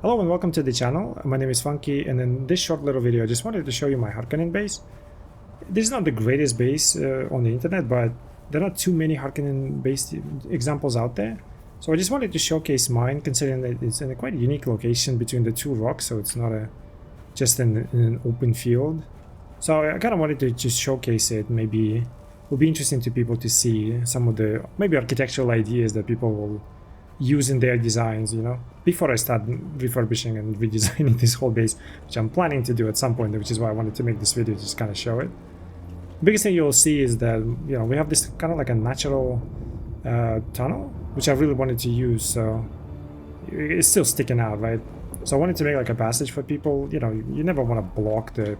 Hello and welcome to the channel. My name is Funky, and in this short little video I just wanted to show you my Harkonnen base. This is not the greatest base on the internet, but there are not too many Harkonnen based examples out there. So I just wanted to showcase mine, considering that it's in a quite unique location between the two rocks, so it's not just in an open field. So I kind of wanted to just showcase it. Maybe it will be interesting to people to see some of the maybe architectural ideas that people will use in their designs, you know, before I start refurbishing and redesigning this whole base, which I'm planning to do at some point, which is why I wanted to make this video, just kind of show it. The biggest thing you'll see is that, you know, we have this kind of like a natural tunnel, which I really wanted to use, so it's still sticking out, right? So I wanted to make like a passage for people. You know, you never want to block the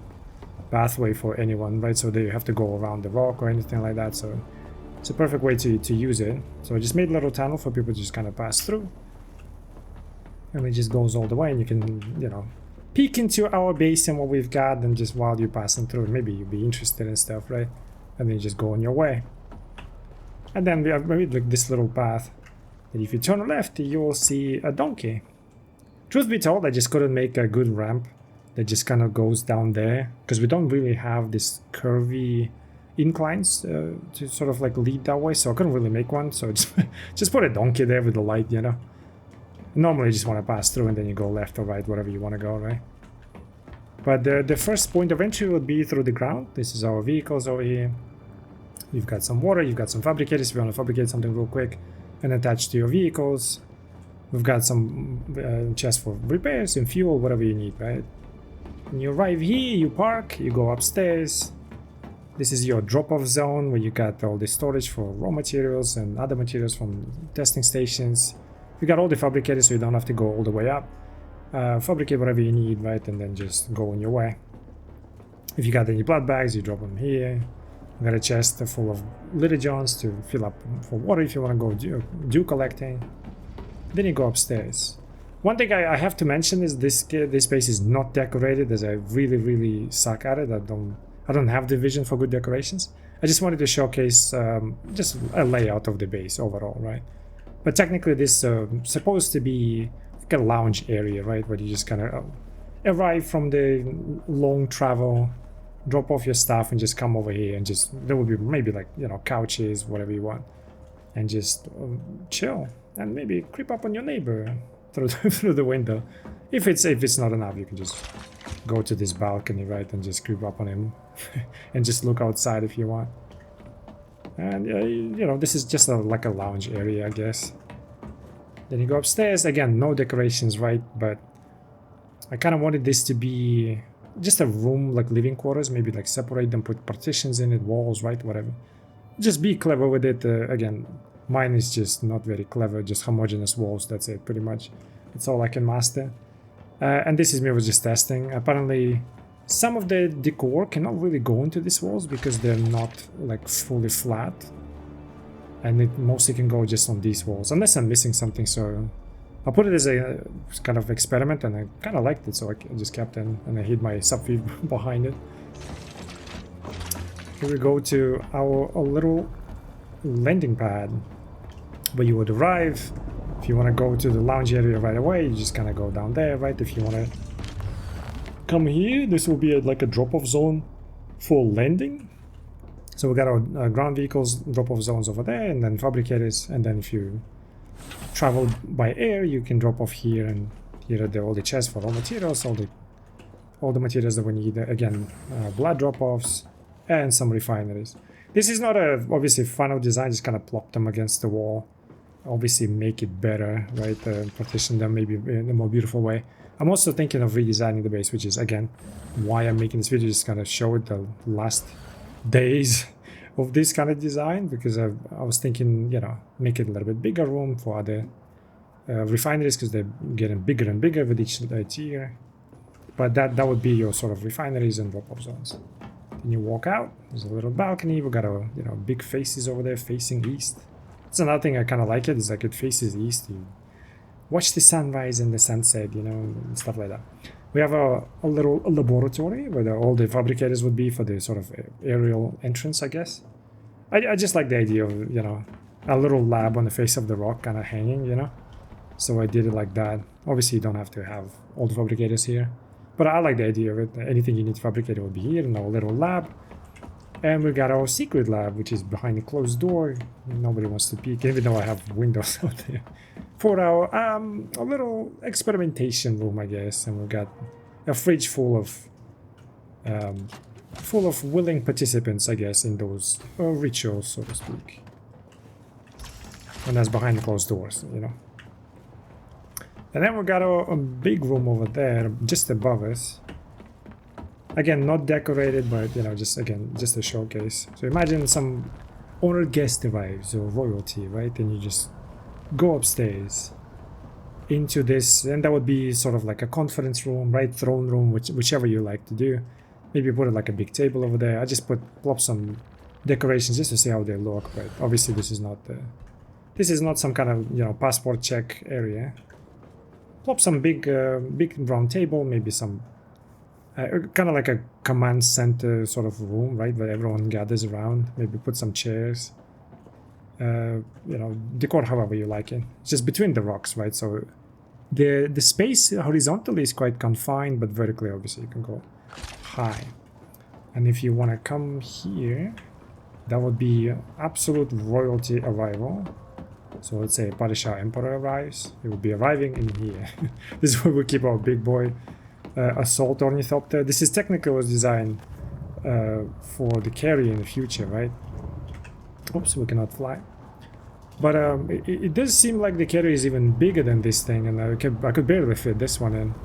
pathway for anyone, right? So they have to go around the rock or anything like that, so it's a perfect way to use it. So I just made a little tunnel for people to just kind of pass through. And it just goes all the way, and you can, you know, peek into our base and what we've got, and just while you're passing through, maybe you'll be interested in stuff, right? And then you just go on your way. And then we have maybe like this little path that if you turn left, you will see a donkey. Truth be told, I just couldn't make a good ramp that just kind of goes down there, because we don't really have this curvy inclines to sort of like lead that way, so I couldn't really make one, so just put a donkey there with the light, you know. Normally you just want to pass through and then you go left or right, wherever you want to go, right? But the first point of entry would be through the ground. This is our vehicles over here. You've got some water, you've got some fabricators if you want to fabricate something real quick and attach to your vehicles. We've got some chests for repairs and fuel, whatever you need, right? When you arrive here, you park, you go upstairs. This is your drop-off zone where you got all the storage for raw materials and other materials from testing stations. You got all the fabricators, so you don't have to go all the way up. Fabricate whatever you need, right, and then just go on your way. If you got any blood bags, you drop them here. You got a chest full of little johns to fill up for water if you want to go dew collecting. Then you go upstairs. One thing I have to mention is this space is not decorated, as I really suck at it. I don't have the vision for good decorations. I just wanted to showcase just a layout of the base overall, right? But technically this supposed to be like a lounge area, right? Where you just kind of arrive from the long travel, drop off your stuff and just come over here, and just, there will be maybe like, you know, couches, whatever you want, and just chill and maybe creep up on your neighbor through the window. If it's not enough, you can just go to this balcony, right, and just creep up on him and just look outside if you want. And you know, this is just like a lounge area, I guess. Then you go upstairs again, no decorations, right? But I kind of wanted this to be just a room, like living quarters, maybe like separate them, put partitions in it, walls, right, whatever. Just be clever with it. Again, mine is just not very clever, just homogeneous walls, that's it, pretty much. That's all I can master. And this is me was just testing. Apparently some of the decor cannot really go into these walls because they're not like fully flat, and it mostly can go just on these walls, unless I'm missing something. So I'll put it as a kind of experiment, and I kind of liked it, so I just kept it, and I hid my subfeed behind it. Here we go to our little landing pad where you would arrive. If you want to go to the lounge area right away, you just kind of go down there, right? If you want to come here, this will be like a drop-off zone for landing. So we got our ground vehicles drop-off zones over there, and then fabricators. And then if you travel by air, you can drop off here, and here are all the chests for raw materials, all the materials that we need. Again, blood drop-offs and some refineries. This is not a obviously final design. Just kind of plop them against the wall. Obviously make it better, right? Partition them maybe in a more beautiful way. I'm also thinking of redesigning the base, which is again why I'm making this video, just kind of show it the last days of this kind of design, because I was thinking, you know, make it a little bit bigger room for other refineries, because they're getting bigger and bigger with each tier. But that would be your sort of refineries and drop-off zones. Then you walk out, there's a little balcony, we got our, you know, big faces over there facing east. It's another thing I kind of like it, is like it faces east. You watch the sunrise and the sunset, you know, and stuff like that. We have a little laboratory where all the fabricators would be for the sort of aerial entrance, I guess. I just like the idea of, you know, a little lab on the face of the rock kind of hanging, you know. So I did it like that. Obviously, you don't have to have all the fabricators here, but I like the idea of it. Anything you need to fabricate will be here in our little lab. And we got our secret lab, which is behind a closed door. Nobody wants to peek, even though I have windows out there. For our a little experimentation room, I guess. And we got a fridge full of willing participants, I guess, in those rituals, so to speak. And that's behind the closed doors, you know. And then we got a big room over there, just above us. Again, not decorated, but, you know, just a showcase. So imagine some honored guest arrives, or royalty, right? And you just go upstairs into this, and that would be sort of like a conference room, right? Throne room, whichever you like to do. Maybe put it like a big table over there. I just plop some decorations just to see how they look, but obviously this is not some kind of, you know, passport check area. Plop some big round table, maybe some kind of like a command center sort of room, right, where everyone gathers around. Maybe put some chairs. You know, decor however you like it. It's just between the rocks, right? So the space horizontally is quite confined, but vertically, obviously, you can go high. And if you want to come here, that would be absolute royalty arrival. So let's say Padishah Emperor arrives. It would be arriving in here. This is where we keep our big boy assault ornithopter. This is technically was designed for the carry in the future, right? Oops, we cannot fly. But it does seem like the carry is even bigger than this thing, and I could barely fit this one in.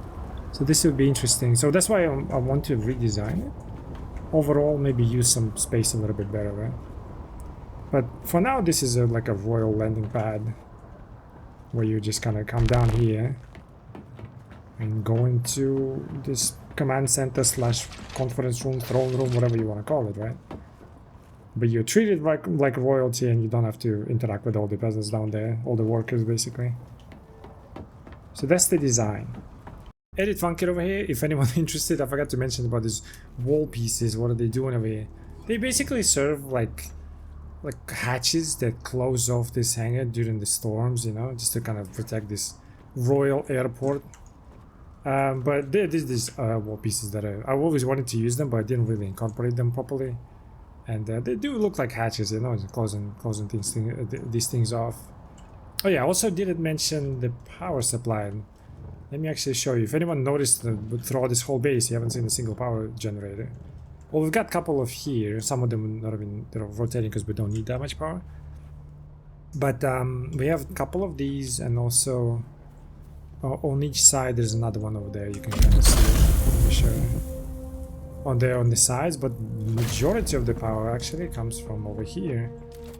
So this would be interesting. So that's why I want to redesign it. Overall, maybe use some space a little bit better, right? But for now, this is like a royal landing pad where you just kind of come down here and go into this command center / conference room, throne room, whatever you want to call it, right? But you're treated like royalty, and you don't have to interact with all the peasants down there, all the workers basically. So that's the design. Edit Funky over here, if anyone interested. I forgot to mention about these wall pieces. What are they doing over here? They basically serve like hatches that close off this hangar during the storms, you know, just to kind of protect this royal airport. But there's these wall pieces that I've always wanted to use them, but I didn't really incorporate them properly. And they do look like hatches, you know, closing these things off. Oh yeah, I also didn't mention the power supply. Let me actually show you. If anyone noticed throughout this whole base, you haven't seen a single power generator. Well, we've got a couple of here. Some of them not even, they're rotating because we don't need that much power. But we have a couple of these, and also on each side there's another one over there. You can kind of see it. Let me show you. On the sides, but majority of the power actually comes from over here.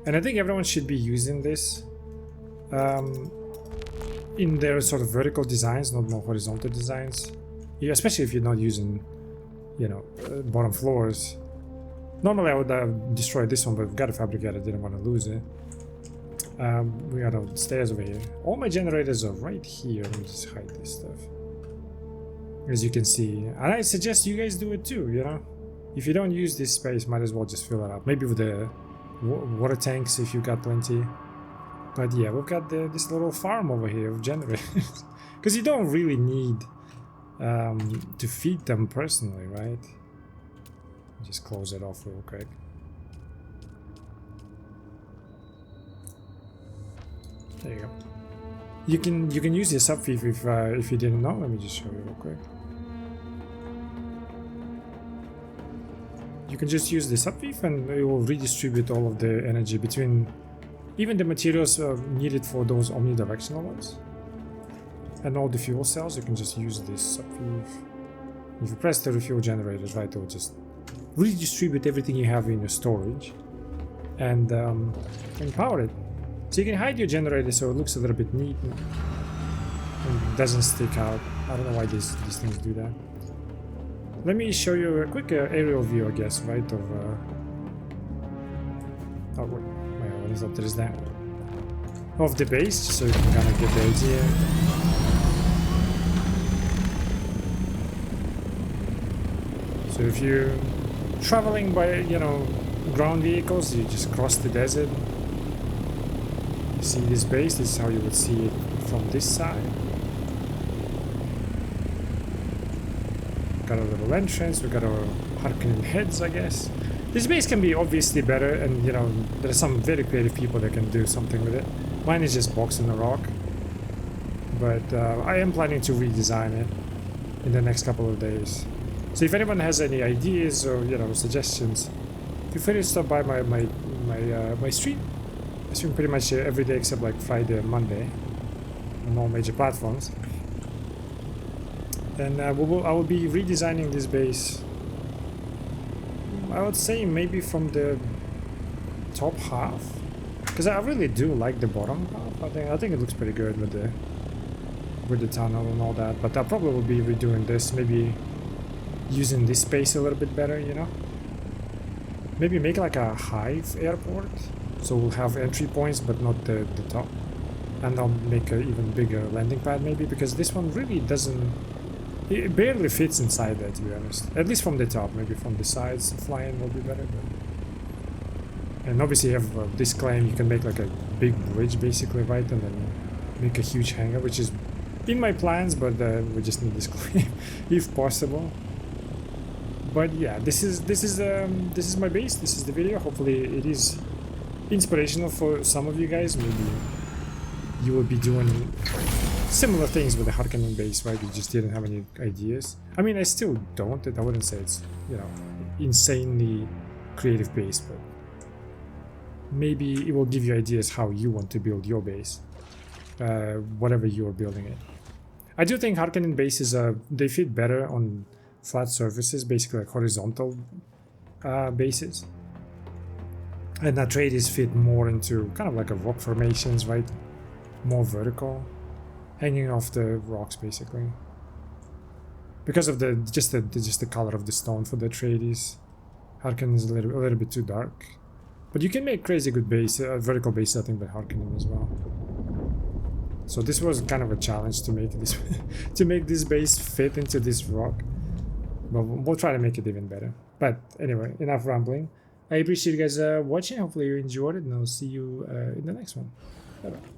And I think everyone should be using this in their sort of vertical designs, not more horizontal designs. Yeah, especially if you're not using, you know, bottom floors. Normally I would have destroyed this one, but we've got a fabricator, didn't want to lose it. We got the stairs over here. All my generators are right here. Let me just hide this stuff. As you can see, and I suggest you guys do it too, you know. If you don't use this space, might as well just fill it up. Maybe with the water tanks if you got plenty. But yeah, we've got this little farm over here of generators. Because you don't really need to feed them personally, right? Just close it off real quick. There you go. You can use your subfief if you didn't know. Let me just show you real quick. You can just use the subfief and it will redistribute all of the energy between even the materials needed for those omnidirectional ones. And all the fuel cells, you can just use this subfief. If you press the refuel generators, right, it will just redistribute everything you have in your storage and power it. So you can hide your generator so it looks a little bit neat and doesn't stick out. I don't know why these things do that. Let me show you a quick aerial view, I guess, right, of... oh, wait, my horizonter is that. Of the base, so you can kind of get the idea. So if you're traveling by, you know, ground vehicles, you just cross the desert. See this base, this is how you would see it from this side. Got a little entrance, we got our Harkonnen heads, I guess. This base can be obviously better, and you know, there are some very creative people that can do something with it. Mine is just box in the rock. But I am planning to redesign it in the next couple of days. So if anyone has any ideas or, you know, suggestions, feel free to stop by my stream. I stream pretty much every day except like Friday and Monday on all major platforms. And I will be redesigning this base. I would say maybe from the top half, because I really do like the bottom half. I think it looks pretty good with the tunnel and all that. But I probably will be redoing this, maybe using this space a little bit better, you know. Maybe make like a hive airport, so we'll have entry points but not the top. And I'll make an even bigger landing pad maybe, because this one really doesn't, it barely fits inside there, to be honest. At least from the top, maybe from the sides flying will be better. But... And obviously you have this claim, you can make like a big bridge basically, right, and then make a huge hangar, which is in my plans, but we just need this claim if possible. But yeah, this is my base. This is the video. Hopefully it is inspirational for some of you guys. Maybe you will be doing similar things with the Harkonnen base, right? You just didn't have any ideas. I mean, I still don't. I wouldn't say it's, you know, insanely creative base, but maybe it will give you ideas how you want to build your base, whatever you are building it. I do think Harkonnen bases they fit better on flat surfaces, basically like horizontal bases, and Atreides fit more into kind of like a rock formations, right? More vertical, hanging off the rocks basically, because of the just the color of the stone for the Atreides. Harkonnen is a little bit too dark, but you can make crazy good base, vertical base, I think, with Harkonnen as well. So this was kind of a challenge to make this to make this base fit into this rock, but we'll try to make it even better. But anyway, enough rambling. I appreciate you guys watching. Hopefully you enjoyed it, and I'll see you in the next one. Bye bye.